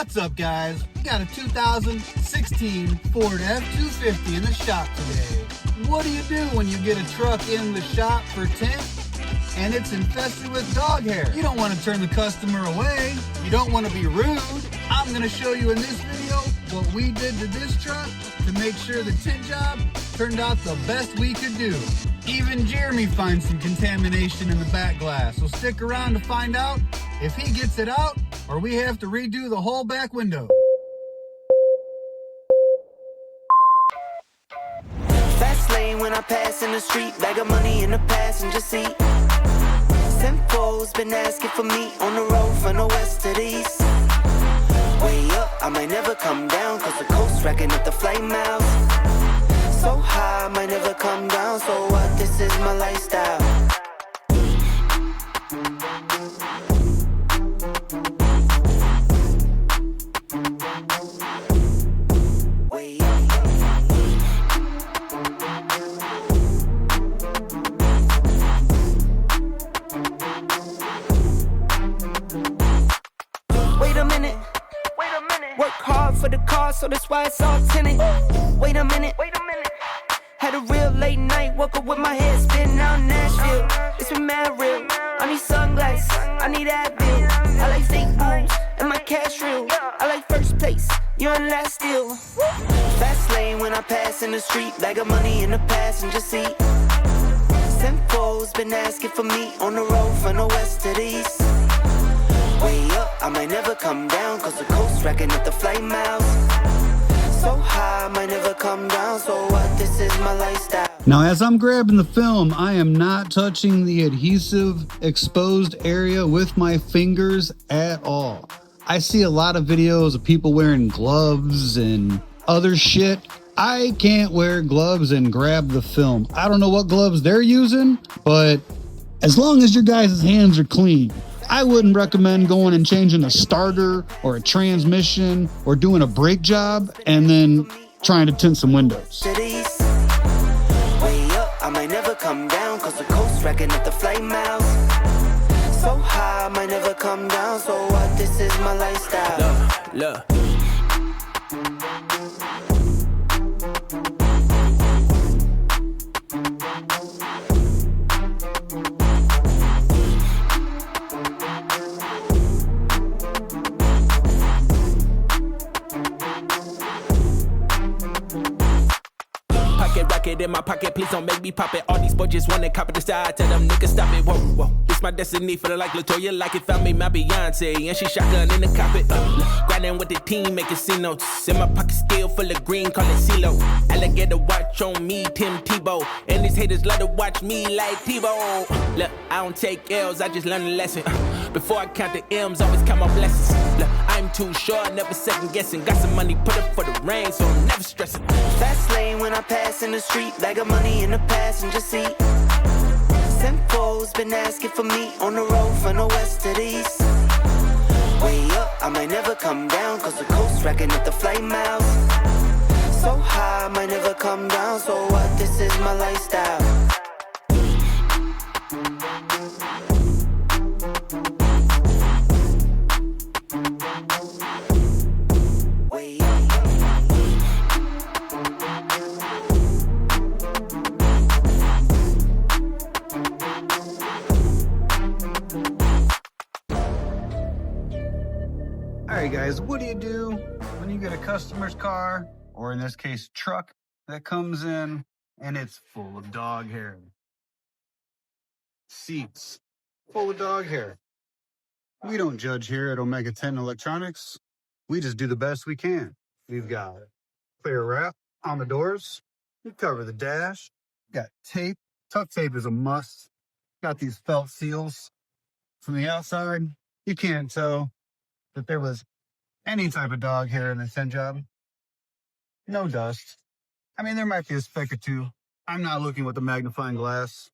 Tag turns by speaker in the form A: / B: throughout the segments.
A: What's up, guys? We got a 2016 Ford F-250 in the shop today. What do you do when you get a truck in the shop for tint and it's infested with dog hair? You don't want to turn the customer away. You don't want to be rude. I'm going to show you in this video what we did to this truck to make sure the tint job turned out the best we could do. Even Jeremy finds some contamination in the back glass, so stick around to find out if he gets it out or we have to redo the whole back window.
B: Fast lane when I pass in the street, bag of money in the passenger seat. Simcoe's been asking for me on the road from the west to the east. Way up, I might never come down, cause the coast racking up the flame miles. So high, I might never come down, so what, this is my lifestyle. Work hard for the car, so that's why it's all tinted. Wait a minute. Had a real late night, woke up with my head spinning out in Nashville. It's been mad real. I need sunglasses, I need Advil. I like fake moves and my cash real. I like first place, you're in last still. Fast lane when I pass in the street, bag of money in the passenger seat. Simcoe's been asking for me on the road from the west to the east. Way up, I might never come down, cause the coast racking up the flame miles. So high, I might never come down, so what, this is my lifestyle.
A: Now, as I'm grabbing the film, I am not touching the adhesive exposed area with my fingers at all. I see a lot of videos of people wearing gloves and other shit. I can't wear gloves and grab the film. I don't know what gloves they're using, but as long as your guys' hands are clean, I wouldn't recommend going and changing a starter or a transmission or doing a brake job and then trying to tint some windows.
B: Way up, I might never come down, cause the coast racking up the flame miles. So high, I might never come down, so what, this is my lifestyle. Look.
C: In my pocket, please don't make me pop it. All these boys just wanna copy the style. Tell them niggas stop it. Whoa. It's my destiny, feeling like Latoya, like it found me my Beyonce, and she shotgun in the cockpit. Grinding with the team, making C notes. In my pocket, still full of green, call it CeeLo. Alligator watch on me, Tim Tebow. And these haters love to watch me like Tebow. Look, I don't take L's, I just learn a lesson. Before I count the M's, always count my blessings. Look, I'm too short, never second guessing. Got some money, put up for the rain, so I'm never stressing.
B: Fast lane when I pass in the street, bag of money in the passenger seat. Simcoe's been asking for me on the road from the west to the east. Way up, I might never come down, cause the coast racking up the flame miles. So high, I might never come down, so what, this is my lifestyle.
A: Alright guys, what do you do when you get a customer's car, or in this case truck, that comes in and it's full of dog hair? Seats full of dog hair. We don't judge here at Omega 10 Electronics. We just do the best we can. We've got clear wrap on the doors. We cover the dash. Got tape. Tuck tape is a must. Got these felt seals. From the outside, you can't tell that there was any type of dog hair in the tint job. No dust. I mean, there might be a speck or two. I'm not looking with the magnifying glass.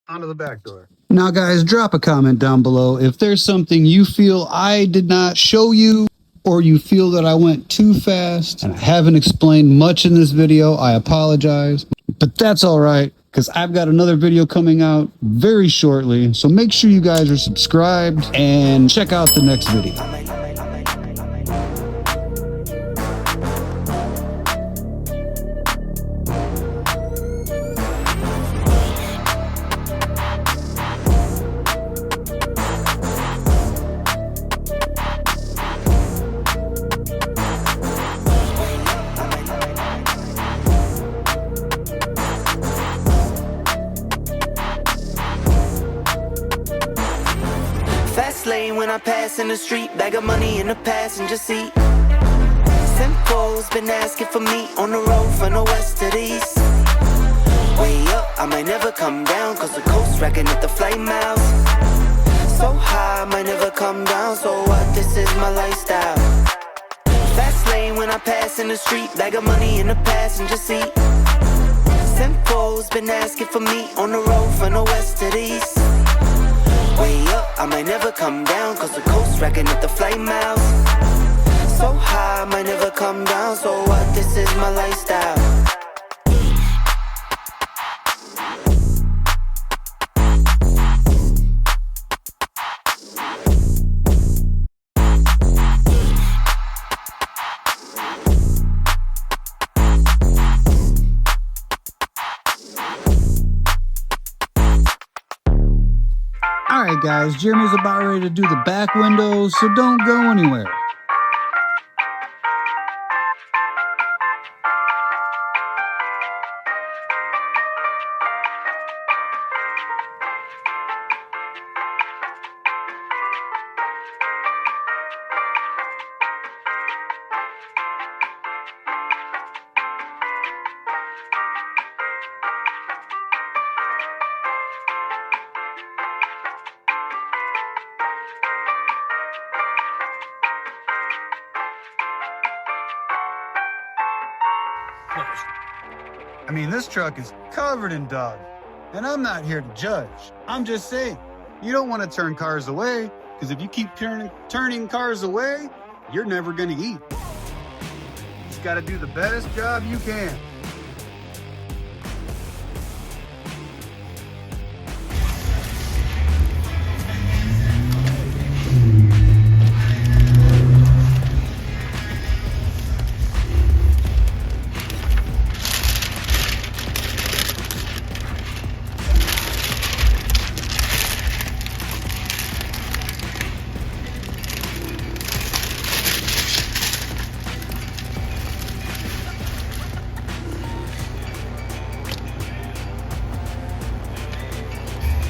A: Onto the back door. Now guys, drop a comment down below if there's something you feel I did not show you, or you feel that I went too fast and I haven't explained much in this video. I apologize, but that's all right. because I've got another video coming out very shortly. So make sure you guys are subscribed and check out the next video.
B: Fast lane when I pass in the street, bag of money in the passenger seat. Simcoe's been asking for me on the road from the west to the east. Way up, I might never come down, cause the coast racking up the flight miles. So high, I might never come down, so what, this is my lifestyle. Fast lane when I pass in the street, bag of money in the passenger seat. Simcoe's been asking for me on the road from the west to the east. Way up, I might never come down, cause the coast racking up the flight miles. So high, I might never come down, so what, this is my lifestyle.
A: Alright guys, Jeremy's about ready to do the back windows, so don't go anywhere. I mean, this truck is covered in dog, and I'm not here to judge. I'm just saying, you don't want to turn cars away, because if you keep turning cars away, you're never going to eat. You just got to do the best job you can.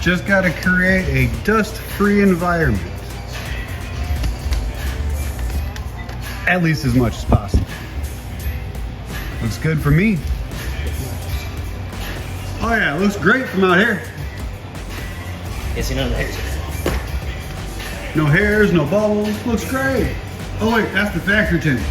A: Just got to create a dust-free environment. At least as much as possible. Looks good for me. Oh yeah, it looks great from out here.
D: Yes, you know the hairs.
A: No hairs, no bubbles, looks great. Oh wait, that's the factory tint.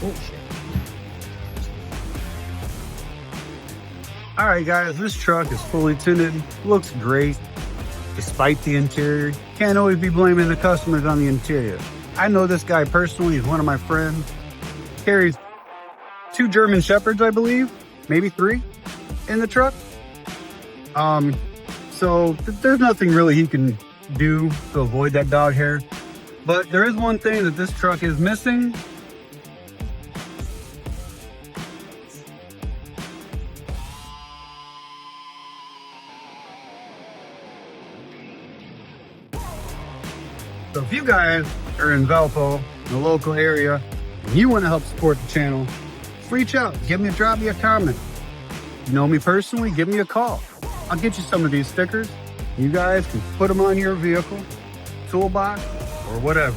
D: Oh shit.
A: Alright guys, this truck is fully tinted, looks great, despite the interior. Can't always be blaming the customers on the interior. I know this guy personally, he's one of my friends. Carries 2 German Shepherds, I believe, maybe 3 in the truck. So there's nothing really he can do to avoid that dog hair. But there is one thing that this truck is missing. So if you guys are in Valpo, the local area, and you want to help support the channel, reach out, drop me a comment. You know me personally, give me a call. I'll get you some of these stickers. You guys can put them on your vehicle, toolbox, or whatever.